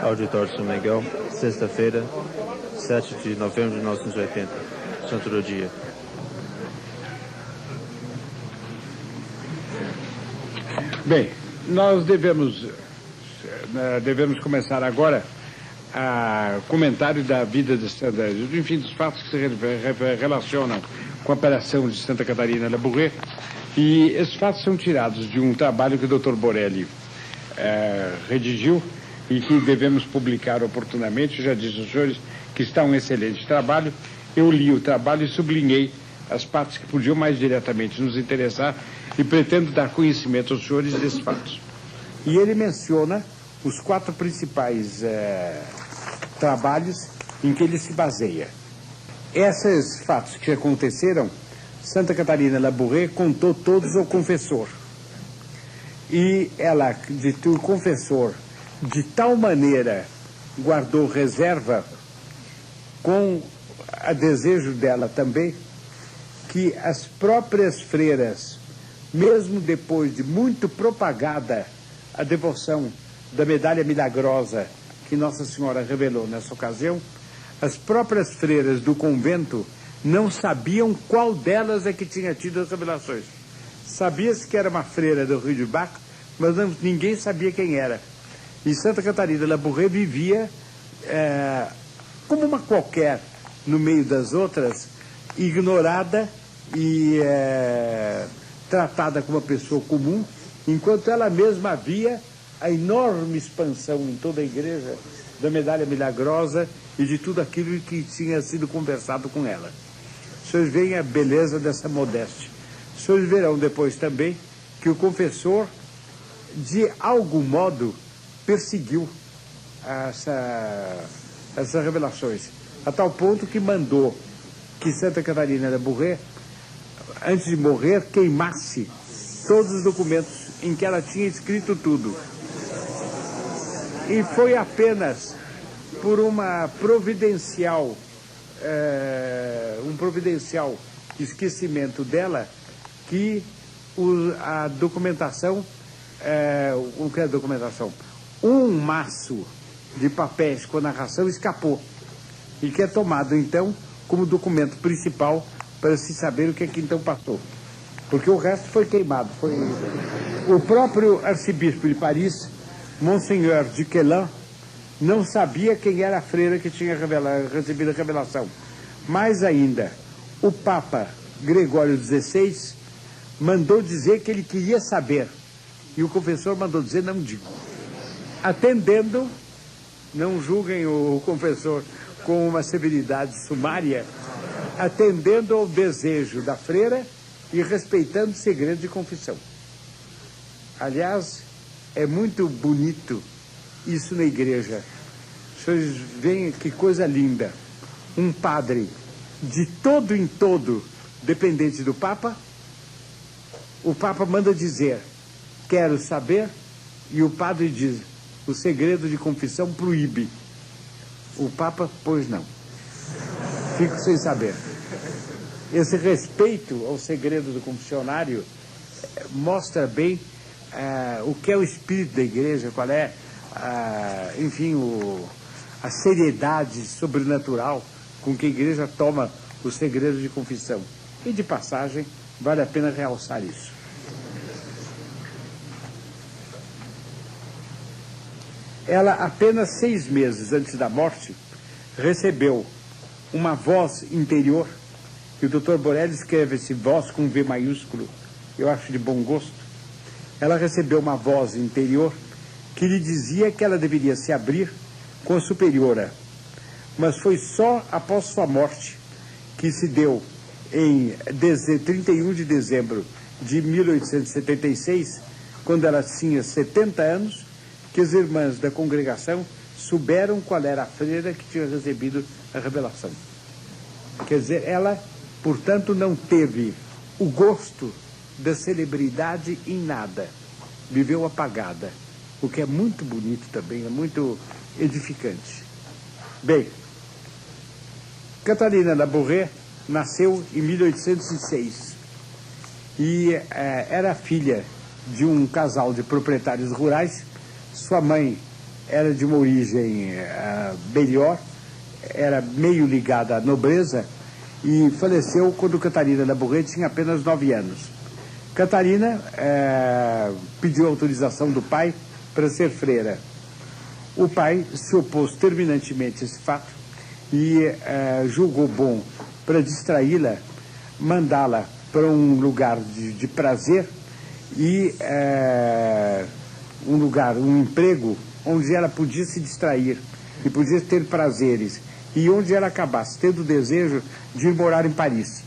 Auditório São Miguel, sexta-feira, 7 de novembro de 1980, Santo do Dia. Bem, nós devemos começar agora a comentário da vida de Santa, enfim, dos fatos que se relacionam com a operação de Santa Catarina Labouré. E esses fatos são tirados de um trabalho que o Dr. Borelli redigiu e que devemos publicar oportunamente. Já disse aos senhores que está um excelente trabalho. Eu li o trabalho e sublinhei as partes que podiam mais diretamente nos interessar e pretendo dar conhecimento aos senhores desses fatos. E ele menciona os 4 principais trabalhos em que ele se baseia. Esses fatos que aconteceram, Santa Catarina Labouré contou todos ao confessor. E o confessor, de tal maneira, guardou reserva, com a desejo dela também, que as próprias freiras, mesmo depois de muito propagada a devoção da medalha milagrosa que Nossa Senhora revelou nessa ocasião, as próprias freiras do convento não sabiam qual delas é que tinha tido as revelações. Sabia-se que era uma freira do Rio de Baco, mas ninguém sabia quem era. E Santa Catarina Labouré vivia como uma qualquer, no meio das outras, ignorada e tratada como uma pessoa comum, enquanto ela mesma via a enorme expansão em toda a igreja da medalha milagrosa e de tudo aquilo que tinha sido conversado com ela. Os senhores veem a beleza dessa modéstia. Os senhores verão depois também que o confessor, de algum modo, perseguiu essas revelações, a tal ponto que mandou que Santa Catarina Labouré, antes de morrer, queimasse todos os documentos em que ela tinha escrito tudo. E foi apenas por um providencial esquecimento dela que a documentação, o que é a documentação? Um maço de papéis com a narração escapou e que é tomado então como documento principal para se saber o que é que então passou. Porque o resto foi queimado. Foi o próprio arcebispo de Paris, Monseigneur de Quelan, não sabia quem era a freira que tinha recebido a revelação. Mais ainda, o Papa Gregório XVI mandou dizer que ele queria saber. E o confessor mandou dizer, não digo. Atendendo, não julguem o confessor com uma severidade sumária, atendendo ao desejo da freira e respeitando o segredo de confissão. Aliás, é muito bonito isso na igreja. Vocês veem que coisa linda. Um padre de todo em todo dependente do Papa, o Papa manda dizer, quero saber, e o padre diz, o segredo de confissão proíbe. O Papa, pois não. Fico sem saber. Esse respeito ao segredo do confessionário mostra bem o que é o espírito da igreja, qual é, enfim, a seriedade sobrenatural com que a igreja toma o segredo de confissão. E, de passagem, vale a pena realçar isso. Ela, apenas 6 meses antes da morte, recebeu uma voz interior, e o Dr. Borelli escreve esse voz com V maiúsculo, eu acho de bom gosto. Ela recebeu uma voz interior que lhe dizia que ela deveria se abrir com a superiora. Mas foi só após sua morte, que se deu em 31 de dezembro de 1876, quando ela tinha 70 anos, que as irmãs da congregação souberam qual era a freira que tinha recebido a revelação. Quer dizer, ela, portanto, não teve o gosto da celebridade em nada. Viveu apagada, o que é muito bonito também, é muito edificante. Bem, Catarina Labouré nasceu em 1806 e era filha de um casal de proprietários rurais. Sua mãe era de uma origem melhor, era meio ligada à nobreza e faleceu quando Catarina Labouré tinha apenas 9 anos. Catarina pediu autorização do pai para ser freira. O pai se opôs terminantemente a esse fato e julgou bom, para distraí-la, mandá-la para um lugar de prazer e um emprego onde ela podia se distrair e podia ter prazeres e onde ela acabasse tendo o desejo de ir morar em Paris.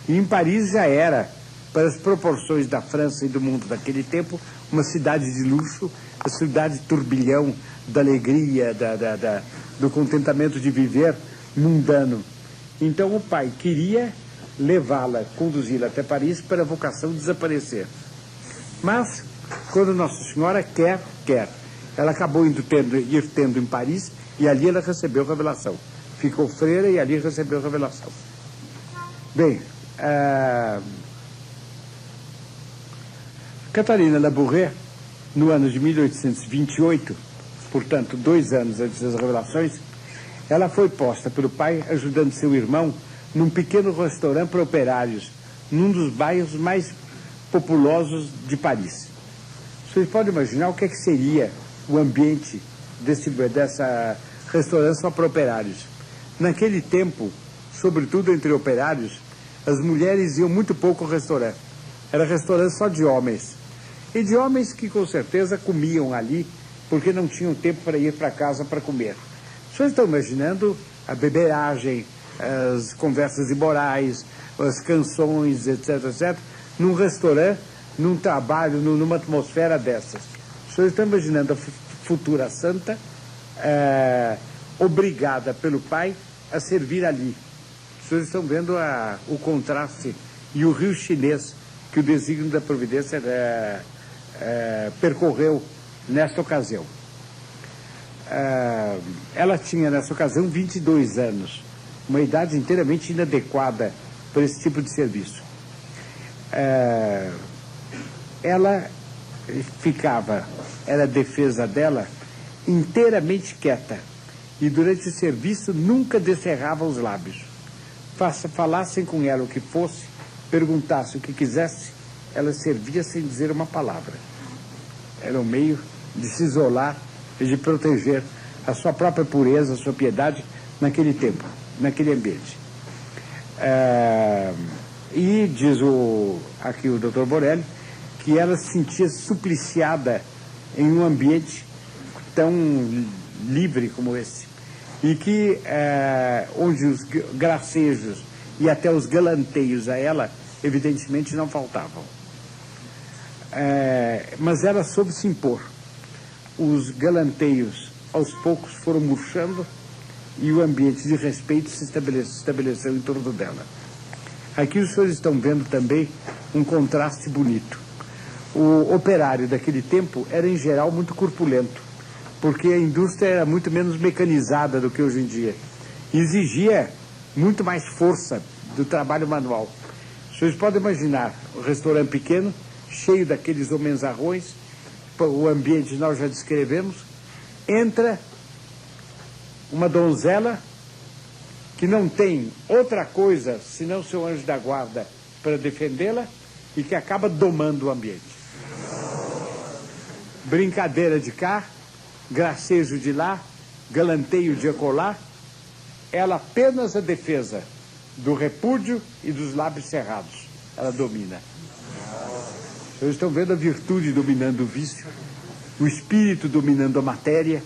E em Paris já era, para as proporções da França e do mundo daquele tempo, uma cidade de luxo, a cidade turbilhão da alegria, do contentamento de viver mundano. Então o pai queria levá-la, conduzi-la até Paris para a vocação desaparecer. Mas, quando Nossa Senhora quer, ela acabou ir tendo em Paris e ali ela recebeu revelação. Ficou freira e ali recebeu revelação. Bem, Catarina Labouré, no ano de 1828, portanto 2 anos antes das revelações, ela foi posta pelo pai ajudando seu irmão num pequeno restaurante para operários, num dos bairros mais populosos de Paris. Vocês podem imaginar o que seria o ambiente dessa restaurante só para operários. Naquele tempo, sobretudo entre operários, as mulheres iam muito pouco ao restaurante. Era restaurante só de homens. E de homens que com certeza comiam ali, porque não tinham tempo para ir para casa para comer. Vocês estão imaginando a beberagem, as conversas imorais, as canções, etc., etc., num restaurante, num trabalho, numa atmosfera dessas. Vocês estão imaginando a futura santa obrigada pelo pai a servir ali. Vocês estão vendo o contraste e o rio chinês que o desígnio da providência percorreu nesta ocasião. Ela tinha nessa ocasião 22 anos, uma idade inteiramente inadequada para esse tipo de serviço. Ela era a defesa dela, inteiramente quieta, e durante o serviço nunca descerrava os lábios. Falassem com ela o que fosse, perguntasse o que quisesse, ela servia sem dizer uma palavra. Era um meio de se isolar e de proteger a sua própria pureza, a sua piedade naquele tempo, naquele ambiente. E diz aqui o Dr. Borelli que ela se sentia supliciada em um ambiente tão livre como esse e que onde os gracejos e até os galanteios a ela evidentemente não faltavam. Mas ela soube se impor. Os galanteios aos poucos foram murchando e o ambiente de respeito se estabeleceu em torno dela. Aqui os senhores estão vendo também um contraste bonito. O operário daquele tempo era em geral muito corpulento, porque a indústria era muito menos mecanizada do que hoje em dia. Exigia muito mais força do trabalho manual. Vocês podem imaginar um restaurante pequeno, cheio daqueles homenzarrões, o ambiente nós já descrevemos, entra uma donzela que não tem outra coisa senão seu anjo da guarda para defendê-la e que acaba domando o ambiente. Brincadeira de cá, gracejo de lá, galanteio de acolá, ela apenas a defesa do repúdio e dos lábios cerrados. Ela domina. Vocês estão vendo a virtude dominando o vício, o espírito dominando a matéria.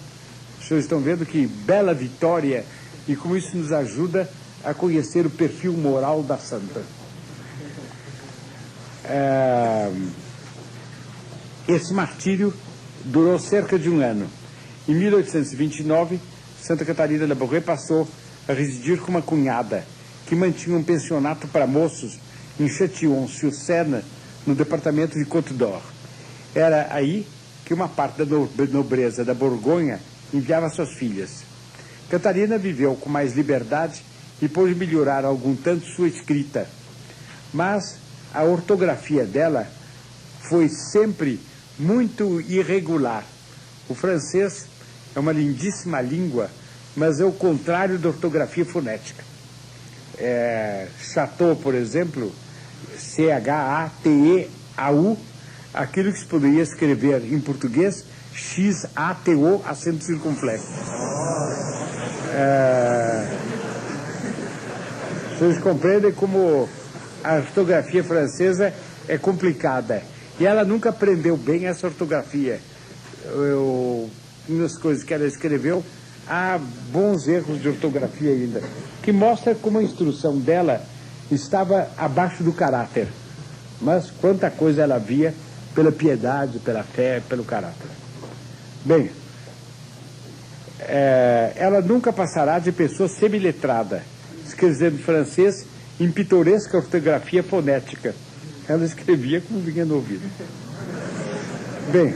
Vocês estão vendo que bela vitória e como isso nos ajuda a conhecer o perfil moral da santa. Esse martírio durou cerca de 1 ano. Em 1829, Santa Catarina Labouré passou a residir com uma cunhada que mantinha um pensionato para moços em Châtillon-sur-Seine, no departamento de Côte d'Or. Era aí que uma parte da nobreza da Borgonha enviava suas filhas. Catarina viveu com mais liberdade e pôde melhorar algum tanto sua escrita. Mas a ortografia dela foi sempre muito irregular. O francês é uma lindíssima língua, mas é o contrário da ortografia fonética. Chateau, por exemplo, C-H-A-T-E-A-U, aquilo que se poderia escrever em português, X-A-T-O, acento circunflexo. Vocês compreendem como a ortografia francesa é complicada. E ela nunca aprendeu bem essa ortografia. Umas coisas que ela escreveu, há bons erros de ortografia ainda, que mostra como a instrução dela estava abaixo do caráter. Mas quanta coisa ela via pela piedade, pela fé, pelo caráter. Bem, ela nunca passará de pessoa semiletrada, escrevendo francês em pitoresca ortografia fonética. Ela escrevia como vinha no ouvido. Bem,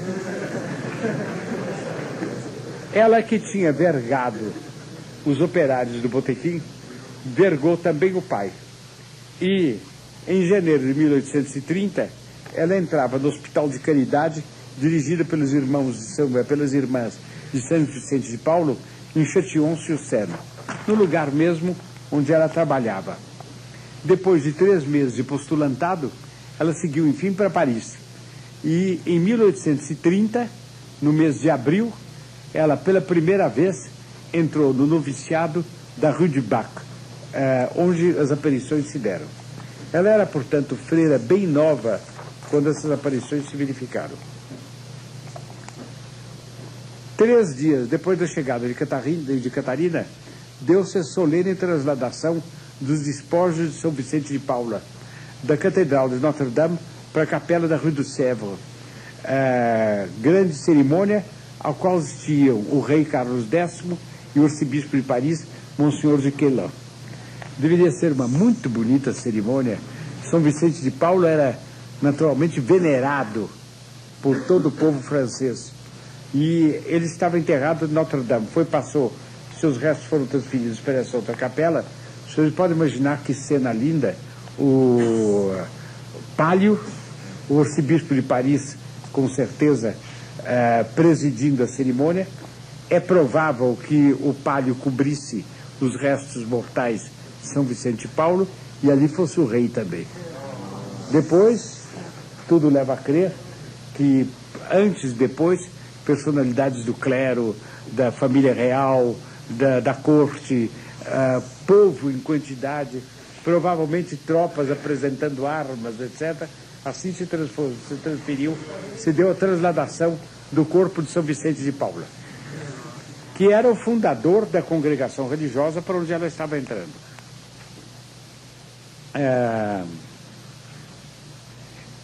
ela que tinha vergado os operários do botequim, vergou também o pai. E, em janeiro de 1830, ela entrava no Hospital de Caridade, dirigida pelas irmãs de São Vicente de Paulo, em Châtillon-sur-Seine, no lugar mesmo onde ela trabalhava. Depois de 3 meses de postulantado, ela seguiu, enfim, para Paris. E, em 1830, no mês de abril, ela, pela primeira vez, entrou no noviciado da Rue du Bac, onde as aparições se deram. Ela era, portanto, freira bem nova quando essas aparições se verificaram. 3 dias depois da chegada de Catarina, deu-se a solene transladação dos despojos de São Vicente de Paula, da Catedral de Notre-Dame para a Capela da Rue du Sèvres. Grande cerimônia ao qual assistiam o rei Carlos X e o arcebispo de Paris, Monsenhor de Quélan. Deveria ser uma muito bonita cerimônia. São Vicente de Paulo era naturalmente venerado por todo o povo francês. E ele estava enterrado em Notre-Dame. Seus restos foram transferidos para essa outra capela. Vocês podem imaginar que cena linda. O Pálio, o arcebispo de Paris, com certeza, presidindo a cerimônia. É provável que o Pálio cobrisse os restos mortais de São Vicente de Paulo e ali fosse o rei também. Depois, tudo leva a crer que antes e depois, personalidades do clero, da família real, da corte, povo em quantidade, provavelmente tropas apresentando armas, etc. Assim se transferiu, se deu a transladação do corpo de São Vicente de Paula, que era o fundador da congregação religiosa para onde ela estava entrando.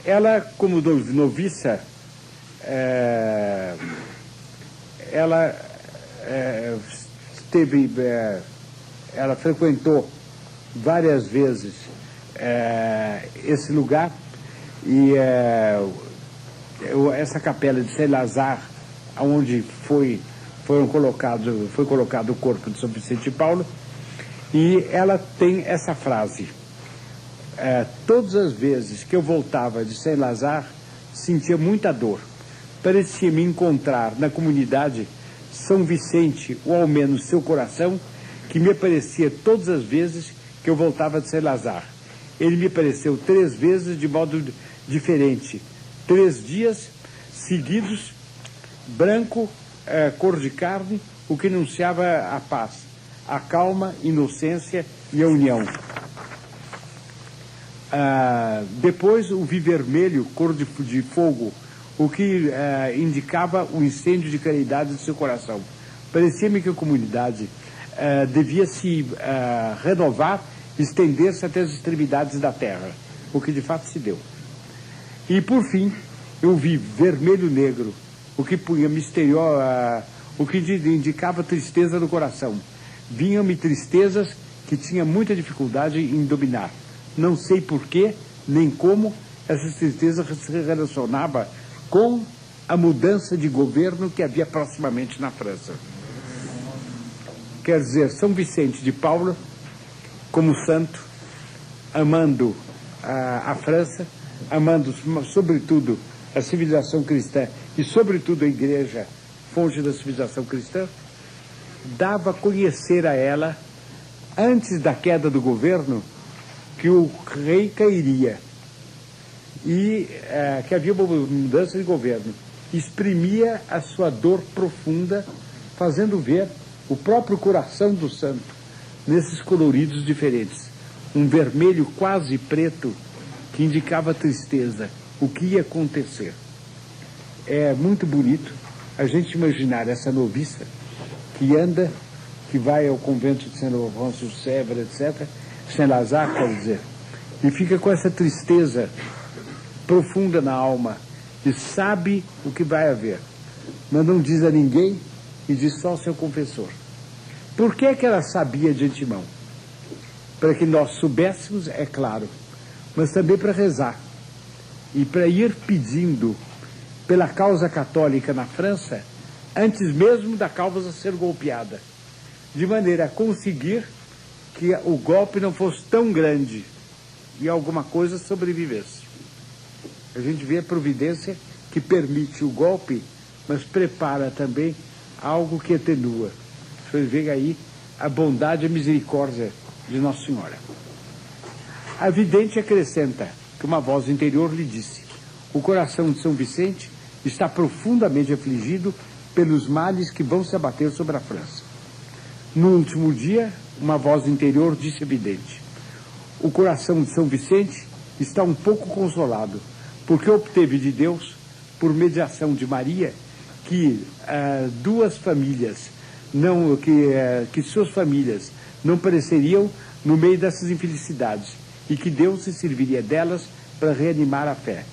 Ela, como noviça, ela frequentou várias vezes esse lugar e essa capela de Saint-Lazare, onde foi colocado o corpo de São Vicente de Paulo, e ela tem essa frase: todas as vezes que eu voltava de Saint-Lazare, sentia muita dor. Parecia-me encontrar na comunidade São Vicente, ou ao menos seu coração, que me aparecia todas as vezes que eu voltava de Saint-Lazare. Ele me apareceu 3 vezes de modo diferente. 3 dias seguidos, branco, cor de carne, o que anunciava a paz, a calma, inocência e a união. Depois o vi vermelho, cor de fogo, o que indicava o incêndio de caridade do seu coração. Parecia-me que a comunidade devia se renovar, estender-se até as extremidades da terra, o que de fato se deu. E por fim, eu vi vermelho-negro, o que punha o que indicava tristeza no coração. Vinham-me tristezas que tinha muita dificuldade em dominar. Não sei porquê, nem como essa tristeza se relacionava com a mudança de governo que havia proximamente na França. Quer dizer, São Vicente de Paulo, como santo, amando a França, amando sobretudo a civilização cristã e sobretudo a igreja fonte da civilização cristã, dava a conhecer a ela, antes da queda do governo, que o rei cairia e que havia uma mudança de governo. Exprimia a sua dor profunda, fazendo ver o próprio coração do santo nesses coloridos diferentes. Um vermelho quase preto que indicava tristeza, o que ia acontecer. É muito bonito a gente imaginar essa noviça que anda, que vai ao convento de São Afonso de Sèvres, etc., Saint-Lazare, quer dizer, e fica com essa tristeza profunda na alma, e sabe o que vai haver, mas não diz a ninguém e diz só ao seu confessor. Por que ela sabia de antemão? Para que nós soubéssemos, é claro, mas também para rezar e para ir pedindo pela causa católica na França, antes mesmo da causa ser golpeada, de maneira a conseguir que o golpe não fosse tão grande e alguma coisa sobrevivesse. A gente vê a providência que permite o golpe, mas prepara também algo que atenua. Você vê aí a bondade e a misericórdia de Nossa Senhora. A vidente acrescenta que uma voz interior lhe disse: o coração de São Vicente está profundamente afligido pelos males que vão se abater sobre a França. No último dia, uma voz interior disse a vidente: o coração de São Vicente está um pouco consolado, porque obteve de Deus, por mediação de Maria, que duas famílias, que suas famílias não pereceriam no meio dessas infelicidades, e que Deus se serviria delas para reanimar a fé.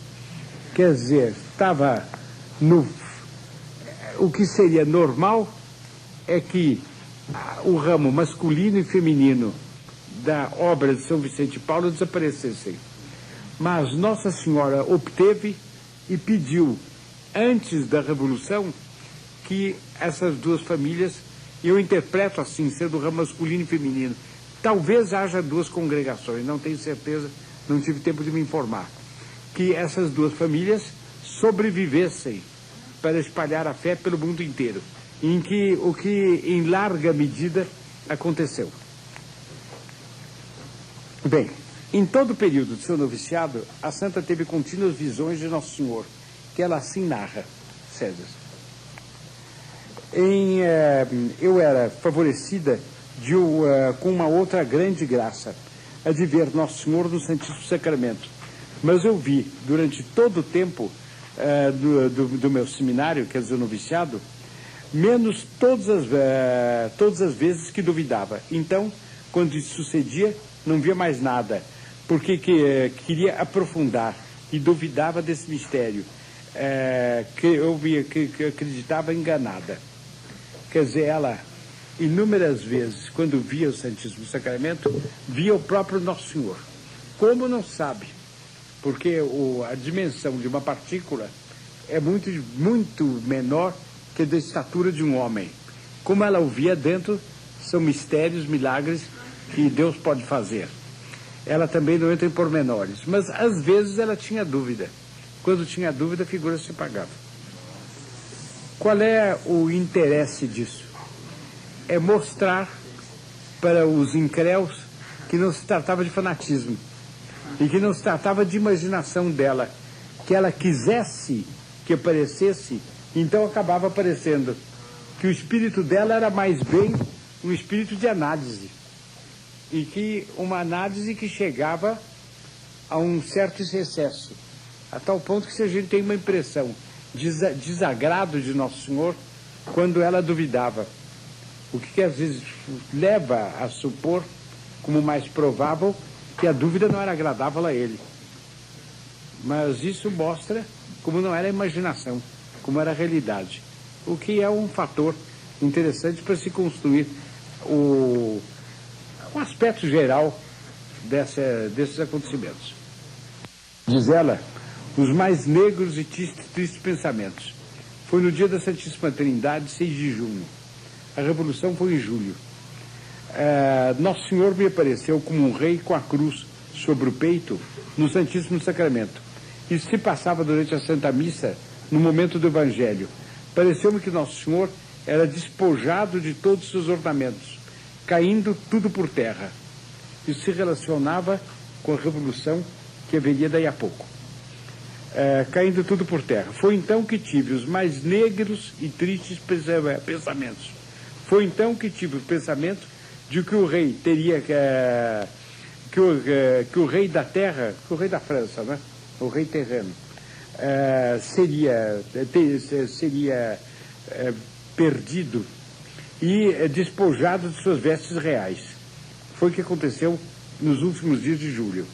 Quer dizer, estava no... O que seria normal é que o ramo masculino e feminino da obra de São Vicente de Paulo desaparecessem. Mas Nossa Senhora obteve e pediu, antes da Revolução, que essas duas famílias, eu interpreto assim, sendo o ramo masculino e feminino, talvez haja duas congregações, não tenho certeza, não tive tempo de me informar, que essas duas famílias sobrevivessem para espalhar a fé pelo mundo inteiro, o que em larga medida aconteceu. Bem, em todo o período de seu noviciado, a santa teve contínuas visões de Nosso Senhor, que ela assim narra, César. Eu era favorecida com uma outra grande graça, a de ver Nosso Senhor no Santíssimo Sacramento. Mas eu vi, durante todo o tempo do meu seminário, quer dizer, o noviciado, menos todas as vezes que duvidava. Então, quando isso sucedia, não via mais nada, porque queria aprofundar e duvidava desse mistério, que acreditava enganada. Quer dizer, ela, inúmeras vezes, quando via o Santíssimo Sacramento, via o próprio Nosso Senhor. Como não sabe? Porque a dimensão de uma partícula é muito, muito menor que a da estatura de um homem. Como ela o via dentro, são mistérios, milagres que Deus pode fazer. Ela também não entra em pormenores, mas às vezes ela tinha dúvida. Quando tinha dúvida, a figura se apagava. Qual é o interesse disso? É mostrar para os incréus que não se tratava de fanatismo e que não se tratava de imaginação dela, que ela quisesse que aparecesse, então acabava aparecendo, que o espírito dela era mais bem um espírito de análise, e que uma análise que chegava a um certo excesso, a tal ponto que se a gente tem uma impressão de desagrado de Nosso Senhor quando ela duvidava, o que às vezes leva a supor como mais provável que a dúvida não era agradável a ele. Mas isso mostra como não era a imaginação, como era a realidade, o que é um fator interessante para se construir um aspecto geral desses acontecimentos. Diz ela, os mais negros e tristes pensamentos. Foi no dia da Santíssima Trindade, 6 de junho. A Revolução foi em julho. Nosso Senhor me apareceu como um rei com a cruz sobre o peito no Santíssimo Sacramento. Isso se passava durante a Santa Missa, no momento do Evangelho. Pareceu-me que Nosso Senhor era despojado de todos os seus ornamentos, caindo tudo por terra. Isso se relacionava com a revolução que haveria daí a pouco. Caindo tudo por terra. Foi então que tive os mais negros e tristes pensamentos. Foi então que tive o pensamento de que o rei teria que o rei da terra, que o rei da França, né? O rei terreno, seria perdido e despojado de suas vestes reais. Foi o que aconteceu nos últimos dias de julho.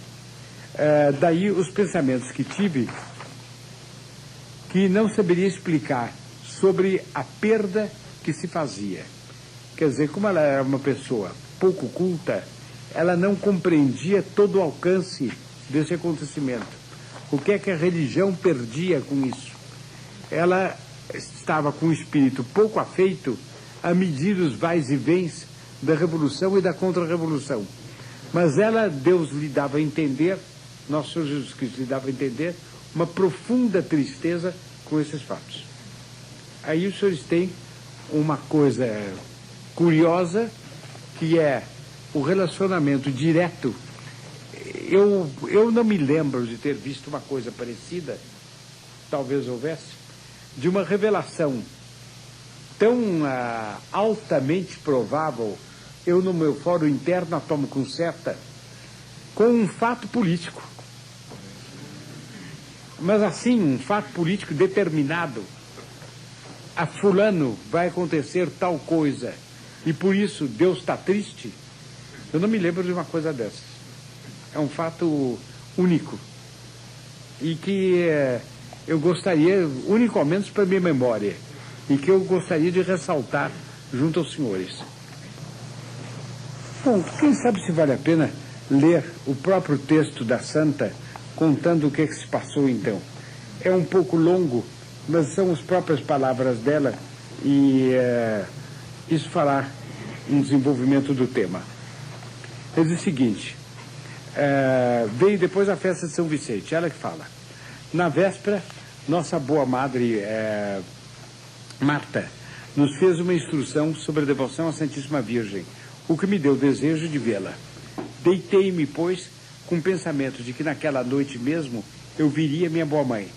Daí os pensamentos que tive, que não saberia explicar sobre a perda que se fazia. Quer dizer, como ela era uma pessoa pouco culta, ela não compreendia todo o alcance desse acontecimento. O que é que a religião perdia com isso? Ela estava com o espírito pouco afeito a medir os vais e vens da revolução e da contra-revolução. Mas Deus lhe dava a entender, Nosso Senhor Jesus Cristo lhe dava a entender uma profunda tristeza com esses fatos. Aí os senhores têm uma coisa curiosa, que é o relacionamento direto. Eu não me lembro de ter visto uma coisa parecida, talvez houvesse, de uma revelação tão altamente provável. Eu, no meu fórum interno, a tomo com certa, com um fato político. Mas assim, um fato político determinado. A fulano vai acontecer tal coisa e por isso Deus está triste. Eu não me lembro de uma coisa dessas. É um fato único e que eu gostaria, único ao menos para minha memória, e que eu gostaria de ressaltar junto aos senhores. Bom, quem sabe se vale a pena ler o próprio texto da Santa contando o que se passou então. É um pouco longo, mas são as próprias palavras dela e isso fará um desenvolvimento do tema. Ele diz o seguinte: veio depois a festa de São Vicente, ela que fala. Na véspera, nossa boa madre Marta nos fez uma instrução sobre a devoção à Santíssima Virgem, o que me deu o desejo de vê-la. Deitei-me, pois, com o pensamento de que naquela noite mesmo eu viria minha boa mãe.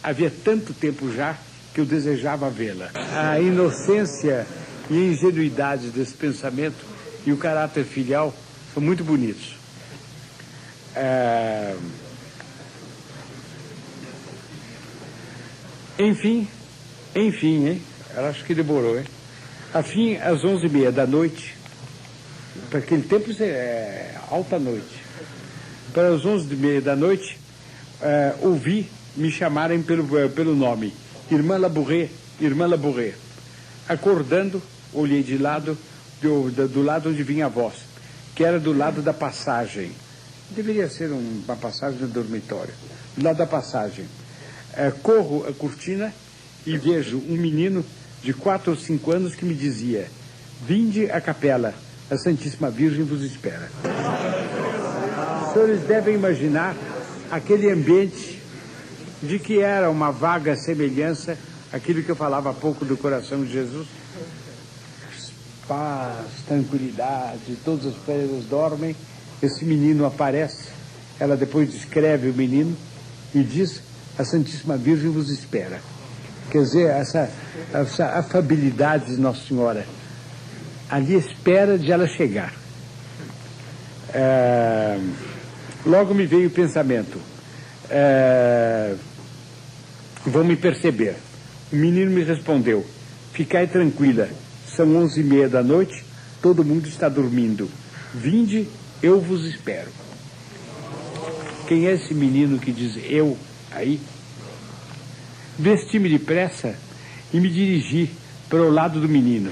Havia tanto tempo já que eu desejava vê-la. A inocência e a ingenuidade desse pensamento e o caráter filial são muito bonitos. Enfim, hein? Ela acho que demorou, hein? Afim, às 11h30 da noite, para aquele tempo isso é alta noite, para as 11h30 da noite, ouvi me chamarem pelo nome, Irmã Labouré, Irmã Labouré. Acordando, olhei de lado, do lado onde vinha a voz, que era do lado da passagem. Deveria ser uma passagem do dormitório. Do lado da passagem. Corro a cortina e vejo um menino de 4 ou 5 anos que me dizia: vinde à capela, a Santíssima Virgem vos espera. Os senhores devem imaginar aquele ambiente de que era uma vaga semelhança àquilo que eu falava há pouco do coração de Jesus. Paz, tranquilidade, todas as freiras dormem, esse menino aparece, ela depois descreve o menino e diz: a Santíssima Virgem vos espera. Quer dizer, essa afabilidade de Nossa Senhora, ali espera de ela chegar. Logo me veio o pensamento: vão me perceber. O menino me respondeu: ficai tranquila, são 11h30 da noite, todo mundo está dormindo. Vinde, eu vos espero. Quem é esse menino que diz eu aí? Vesti-me depressa e me dirigi para o lado do menino.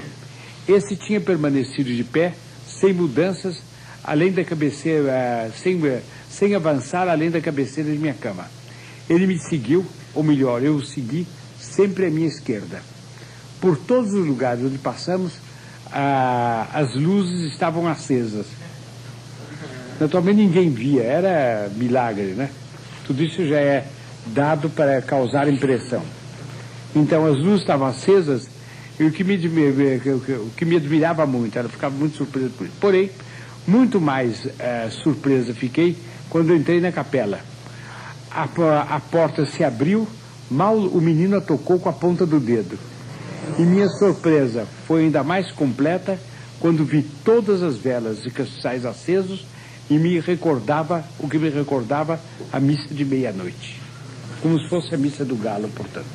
Esse tinha permanecido de pé, sem mudanças, além da cabeceira, sem avançar além da cabeceira de minha cama. Ele me seguiu, ou melhor, eu o segui, sempre à minha esquerda. Por todos os lugares onde passamos, as luzes estavam acesas. Naturalmente ninguém via, era milagre, né? Tudo isso já é dado para causar impressão. Então as luzes estavam acesas e o que me admirava muito, ela ficava muito surpresa por isso. Porém, muito mais surpresa fiquei quando eu entrei na capela. A porta se abriu, mal o menino a tocou com a ponta do dedo. E minha surpresa foi ainda mais completa quando vi todas as velas e castiçais acesos e me recordava o que me recordava a missa de meia-noite, como se fosse a missa do galo, portanto.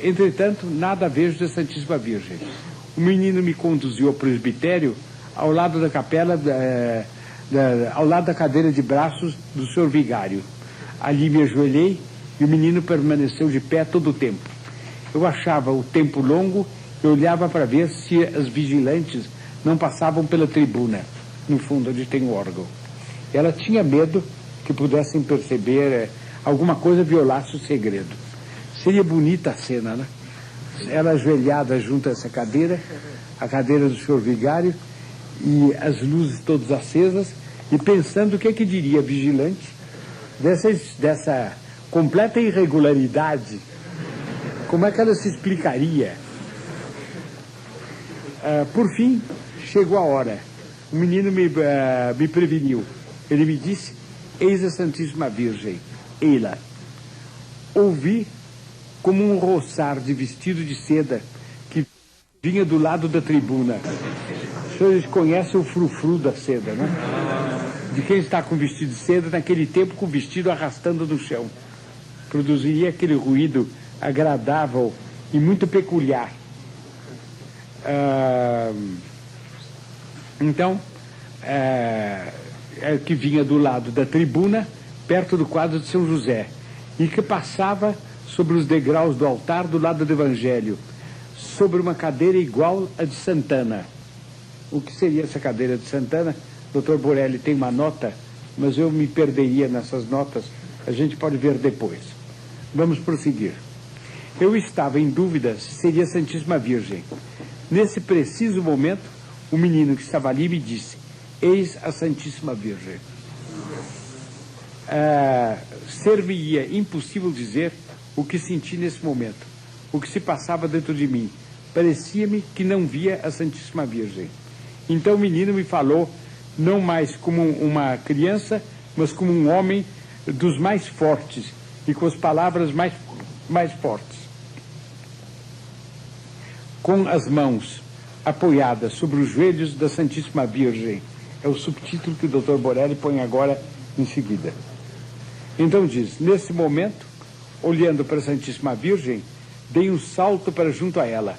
Entretanto, nada vejo da Santíssima Virgem. O menino me conduziu ao presbitério, ao lado da capela, ao lado da cadeira de braços do senhor vigário. Ali me ajoelhei e o menino permaneceu de pé todo o tempo. Eu achava o tempo longo e olhava para ver se as vigilantes não passavam pela tribuna, no fundo, onde tem o órgão. Ela tinha medo que pudessem perceber alguma coisa violasse o segredo. Seria bonita a cena, né? Ela ajoelhada junto a essa cadeira, a cadeira do senhor vigário, e as luzes todas acesas, e pensando o que é que diria a vigilante dessa completa irregularidade. Como é que ela se explicaria? Por fim, chegou a hora. O menino me preveniu. Ele me disse: eis a Santíssima Virgem, ei-la. Ouvi como um roçar de vestido de seda que vinha do lado da tribuna. Os senhores conhecem o frufru da seda, né? De quem está com vestido de seda, naquele tempo com o vestido arrastando no chão. Produziria aquele ruído agradável e muito peculiar. Então, que vinha do lado da tribuna, perto do quadro de São José, e que passava sobre os degraus do altar do lado do Evangelho, sobre uma cadeira igual à de Santana. O que seria essa cadeira de Santana? Dr. Borelli tem uma nota, mas eu me perderia nessas notas, a gente pode ver depois. Vamos prosseguir. Eu estava em dúvida se seria a Santíssima Virgem. Nesse preciso momento, o menino que estava ali me disse: eis a Santíssima Virgem. Ser-me-ia impossível dizer o que senti nesse momento, o que se passava dentro de mim. Parecia-me que não via a Santíssima Virgem. Então o menino me falou, não mais como uma criança, mas como um homem dos mais fortes e com as palavras mais fortes. Com as mãos apoiadas sobre os joelhos da Santíssima Virgem. É o subtítulo que o Dr. Borelli põe agora em seguida. Então diz: nesse momento, olhando para a Santíssima Virgem, dei um salto para junto a ela,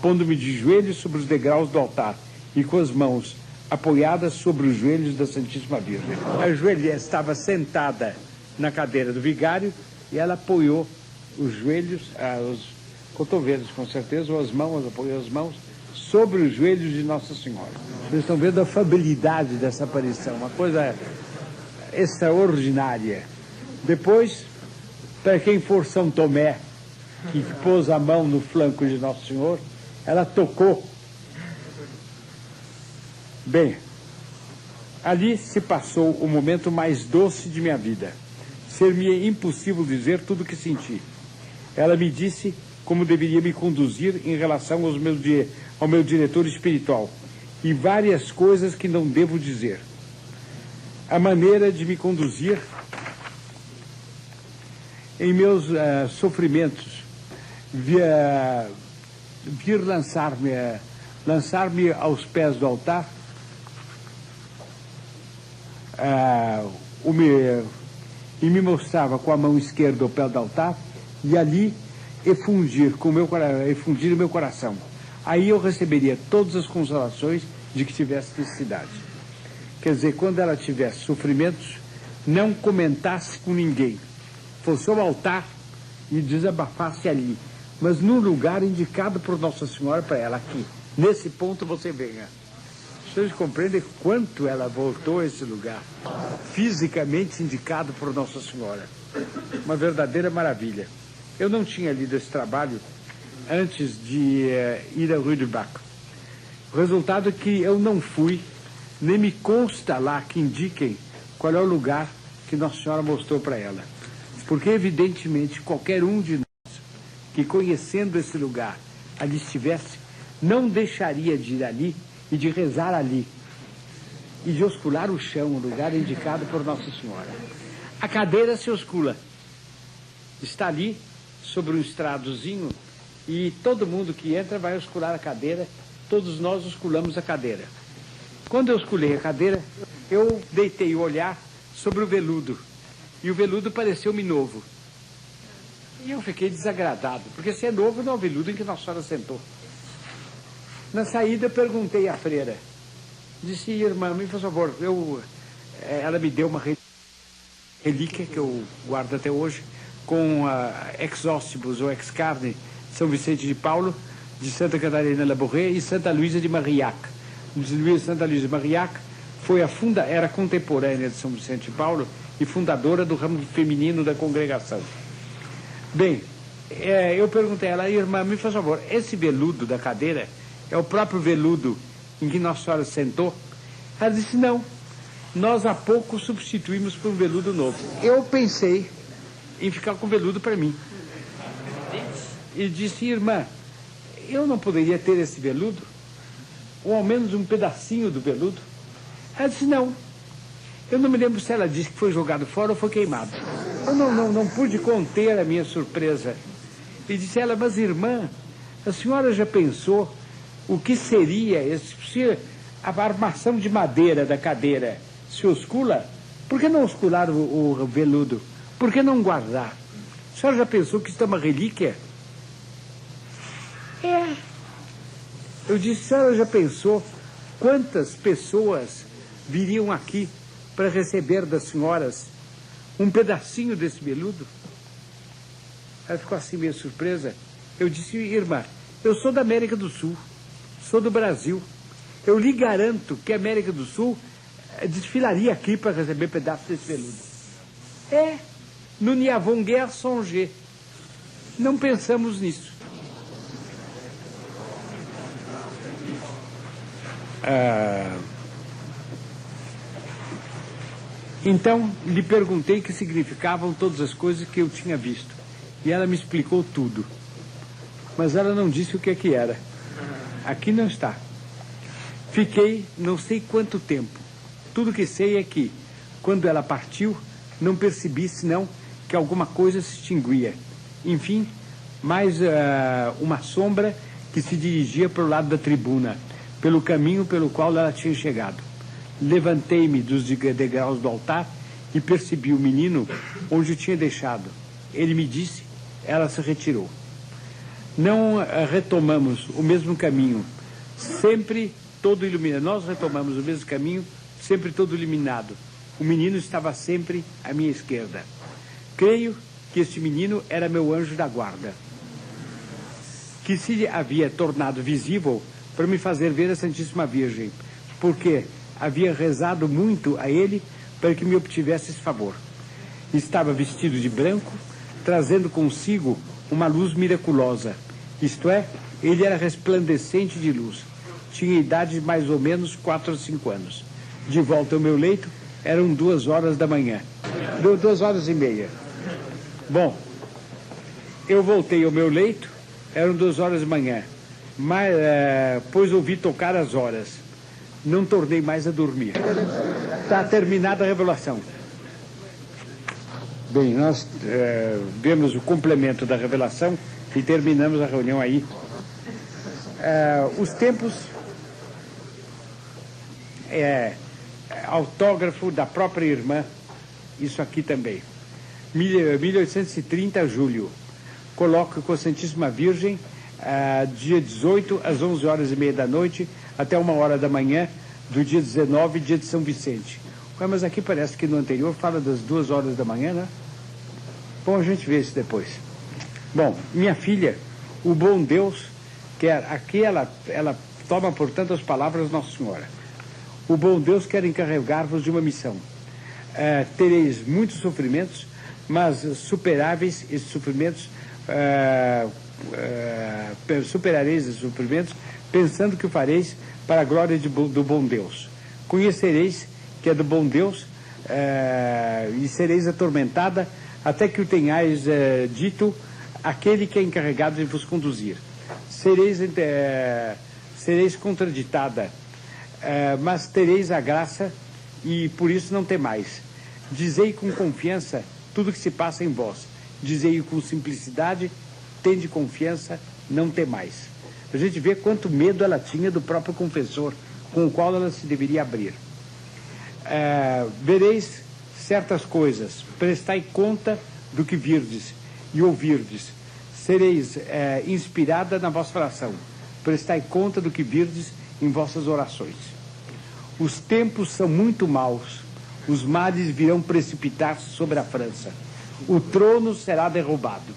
pondo-me de joelhos sobre os degraus do altar e com as mãos apoiadas sobre os joelhos da Santíssima Virgem. A joelha estava sentada na cadeira do vigário e ela apoiou os joelhos, os cotovelos com certeza, ou as mãos, apoiou as mãos sobre os joelhos de Nossa Senhora. Vocês estão vendo a afabilidade dessa aparição, uma coisa extraordinária. Depois, para quem for São Tomé, que pôs a mão no flanco de Nosso Senhor, ela tocou. Bem, ali se passou o momento mais doce de minha vida. Ser-me impossível dizer tudo o que senti. Ela me disse como deveria me conduzir em relação ao meu diretor espiritual e várias coisas que não devo dizer. A maneira de me conduzir em meus sofrimentos, vir lançar-me aos pés do altar, e me mostrava com a mão esquerda o pé do altar, e ali efundir o meu coração. Aí eu receberia todas as consolações de que tivesse necessidade. Quer dizer, quando ela tivesse sofrimentos, não comentasse com ninguém, fosse ao altar e desabafasse ali, mas num lugar indicado por Nossa Senhora para ela, aqui, nesse ponto você venha. Vocês compreendem quanto ela voltou a esse lugar, fisicamente indicado por Nossa Senhora. Uma verdadeira maravilha. Eu não tinha lido esse trabalho antes de ir a Rue du Bac. O resultado é que eu não fui, nem me consta lá que indiquem qual é o lugar que Nossa Senhora mostrou para ela. Porque, evidentemente, qualquer um de nós que, conhecendo esse lugar, ali estivesse, não deixaria de ir ali e de rezar ali, e de oscular o chão, o lugar indicado por Nossa Senhora. A cadeira se oscula. Está ali, sobre um estradozinho, e todo mundo que entra vai oscular a cadeira, todos nós osculamos a cadeira. Quando eu osculei a cadeira, eu deitei o olhar sobre o veludo, e o veludo pareceu-me novo. E eu fiquei desagradado, porque se é novo, não é o veludo em que Nossa Senhora sentou. Na saída, eu perguntei à freira, disse: irmã, me faz favor, ela me deu uma relíquia que eu guardo até hoje, com ex-óstibus ou ex-carne de São Vicente de Paulo, de Santa Catarina Labouré e Santa Luísa de Marillac. Santa Luísa de Marillac foi era contemporânea de São Vicente de Paulo e fundadora do ramo feminino da congregação. Bem, eu perguntei a ela: irmã, me faz favor, esse veludo da cadeira é o próprio veludo em que Nossa Senhora sentou? Ela disse: não, nós há pouco substituímos por um veludo novo. Eu pensei em ficar com o veludo para mim. E disse: irmã, eu não poderia ter esse veludo? Ou ao menos um pedacinho do veludo? Ela disse: não. Eu não me lembro se ela disse que foi jogado fora ou foi queimado. Eu não pude conter a minha surpresa. E disse ela: mas irmã, a senhora já pensou o que seria se a armação de madeira da cadeira se oscula? Por que não oscular o veludo? Por que não guardar? A senhora já pensou que isso é uma relíquia? É. Eu disse: a senhora já pensou quantas pessoas viriam aqui para receber das senhoras um pedacinho desse veludo? Ela ficou assim meio surpresa. Eu disse: irmã, eu sou da América do Sul, sou do Brasil. Eu lhe garanto que a América do Sul desfilaria aqui para receber pedaços desse veludo. Nous n'y avons guère songé. Não pensamos nisso. Então, lhe perguntei o que significavam todas as coisas que eu tinha visto. E ela me explicou tudo. Mas ela não disse o que era. Aqui não está. Fiquei não sei quanto tempo. Tudo que sei é que, quando ela partiu, não percebi senão que alguma coisa se extinguia. Enfim, mais uma sombra que se dirigia para o lado da tribuna, pelo caminho pelo qual ela tinha chegado. Levantei-me dos degraus do altar e percebi o menino onde o tinha deixado. Ele me disse, ela se retirou. Não retomamos o mesmo caminho, sempre todo iluminado. Nós retomamos o mesmo caminho, sempre todo iluminado. O menino estava sempre à minha esquerda. Creio que este menino era meu anjo da guarda, que se havia tornado visível para me fazer ver a Santíssima Virgem, porque havia rezado muito a ele para que me obtivesse esse favor. Estava vestido de branco, trazendo consigo uma luz miraculosa. Isto é, ele era resplandecente de luz. Tinha idade de mais ou menos 4 ou 5 anos. De volta ao meu leito, eram 2 horas da manhã. 2 horas e meia. Bom, eu voltei ao meu leito, eram 2 horas da manhã. Mas, pois ouvi tocar as horas. Não tornei mais a dormir. Está terminada a revelação. Bem, nós vemos o complemento da revelação e terminamos a reunião aí. Os tempos, autógrafo da própria irmã, isso aqui também. 1830, julho. Coloco com a Santíssima Virgem, dia 18, às 11 horas e meia da noite, até 1 hora da manhã, do dia 19, dia de São Vicente. Mas aqui parece que no anterior fala das 2 horas da manhã, né? Bom, a gente vê isso depois. Bom, minha filha, o bom Deus, aqui ela toma, portanto, as palavras de Nossa Senhora. O bom Deus quer encarregar-vos de uma missão. Tereis muitos sofrimentos, mas superareis esses sofrimentos, pensando que o fareis para a glória do bom Deus. Conhecereis que é do bom Deus e sereis atormentada até que o tenhais dito aquele que é encarregado de vos conduzir. Sereis contraditada, mas tereis a graça e por isso não temais. Dizei com confiança tudo que se passa em vós. Dizei com simplicidade, tende confiança, não temais. A gente vê quanto medo ela tinha do próprio confessor com o qual ela se deveria abrir. Vereis certas coisas, prestai conta do que virdes e ouvirdes. Sereis inspirada na vossa oração, prestai conta do que virdes em vossas orações. Os tempos são muito maus, os males virão precipitar-se sobre a França, o trono será derrubado,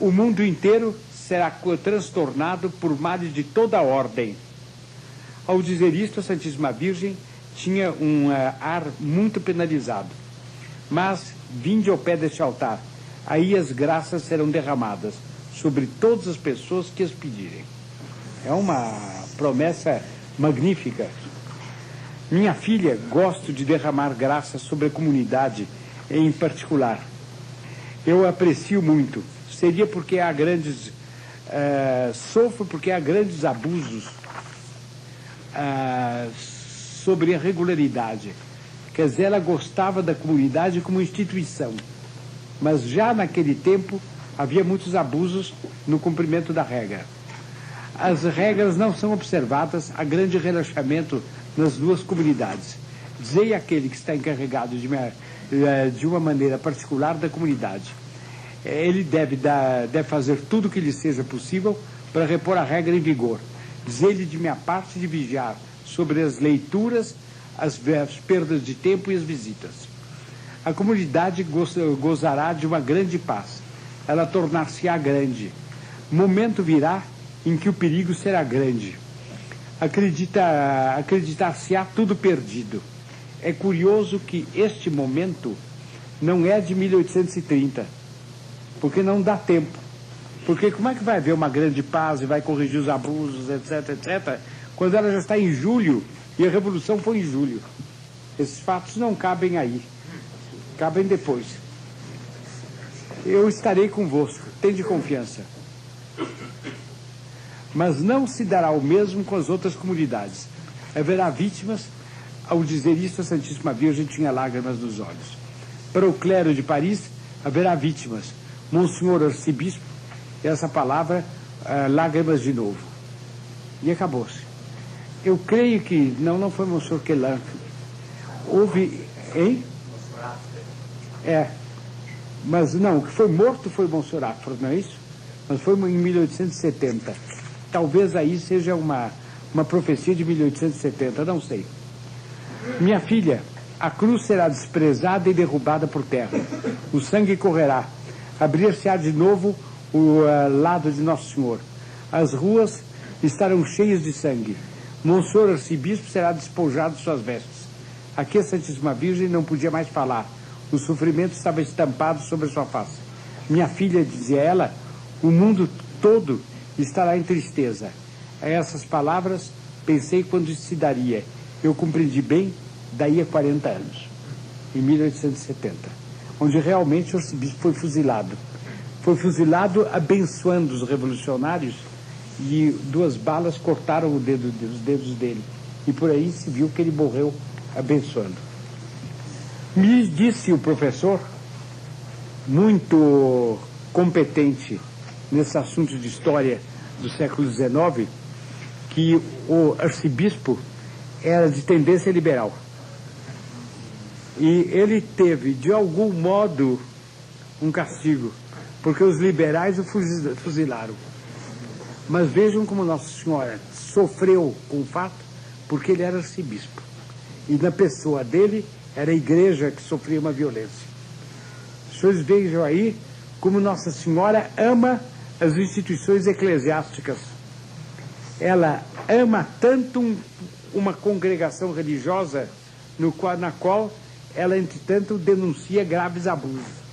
o mundo inteiro será transtornado por males de toda a ordem. Ao dizer isto, a Santíssima Virgem tinha um ar muito penalizado. Mas, vinde ao pé deste altar, aí as graças serão derramadas sobre todas as pessoas que as pedirem. É uma promessa magnífica. Minha filha, gosto de derramar graças sobre a comunidade em particular. Eu aprecio muito. Seria porque há grandes... sofro porque há grandes abusos sobre a regularidade. Quer dizer, ela gostava da comunidade como instituição, mas já naquele tempo havia muitos abusos no cumprimento da regra. As regras não são observadas, há grande relaxamento nas duas comunidades. Dizei àquele que está encarregado de uma maneira particular da comunidade. Ele deve fazer tudo o que lhe seja possível para repor a regra em vigor. Dizei-lhe de minha parte de vigiar sobre as leituras, as perdas de tempo e as visitas. A comunidade gozará de uma grande paz. Ela tornar-se-á grande. Momento virá em que o perigo será grande. Acreditar-se-á tudo perdido. É curioso que este momento não é de 1830, porque não dá tempo. Porque como é que vai haver uma grande paz e vai corrigir os abusos, etc, etc, quando ela já está em julho e a Revolução foi em julho? Esses fatos não cabem aí, cabem depois. Eu estarei convosco, tende confiança. Mas não se dará o mesmo com as outras comunidades. Haverá vítimas. Ao dizer isso, a Santíssima Virgem tinha lágrimas nos olhos. Para o clero de Paris, haverá vítimas. Monsenhor Arcebispo, essa palavra, lágrimas de novo. E acabou-se. Eu creio que... Não foi Monsenhor Quelan. Houve... Hein? Mas não, o que foi morto foi Monsenhor Afro, não é isso? Mas foi em 1870. Talvez aí seja uma profecia de 1870, não sei. Minha filha, a cruz será desprezada e derrubada por terra. O sangue correrá. Abrir-se-á de novo o lado de Nosso Senhor. As ruas estarão cheias de sangue. Monsenhor Arcebispo será despojado de suas vestes. Aqui a Santíssima Virgem não podia mais falar. O sofrimento estava estampado sobre sua face. Minha filha, dizia ela, o mundo todo estará em tristeza. A essas palavras pensei quando isso se daria. Eu compreendi bem daí a 40 anos, em 1870, onde realmente o arcebispo foi fuzilado. Foi fuzilado abençoando os revolucionários e 2 balas cortaram os dedos dele. E por aí se viu que ele morreu abençoando. Me disse o professor, muito competente nesse assunto de história do século XIX, que o arcebispo era de tendência liberal. E ele teve, de algum modo, um castigo, porque os liberais o fuzilaram. Mas vejam como Nossa Senhora sofreu com o fato, porque ele era arcebispo. E na pessoa dele, era a igreja que sofria uma violência. Os senhores vejam aí como Nossa Senhora ama as instituições eclesiásticas. Ela ama tanto uma congregação religiosa na qual ela, entretanto, denuncia graves abusos.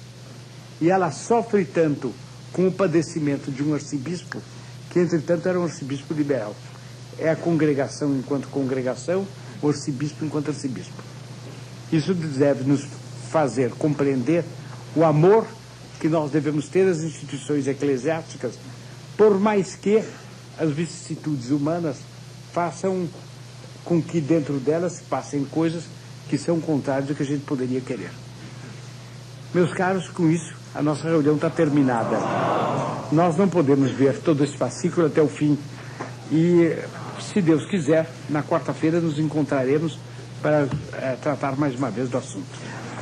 E ela sofre tanto com o padecimento de um arcebispo, que, entretanto, era um arcebispo liberal. É a congregação enquanto congregação, o arcebispo enquanto arcebispo. Isso deve nos fazer compreender o amor que nós devemos ter às instituições eclesiásticas, por mais que as vicissitudes humanas façam com que dentro delas passem coisas que são contrárias do que a gente poderia querer. Meus caros, com isso, a nossa reunião está terminada. Nós não podemos ver todo esse fascículo até o fim. E, se Deus quiser, na quarta-feira nos encontraremos para tratar mais uma vez do assunto.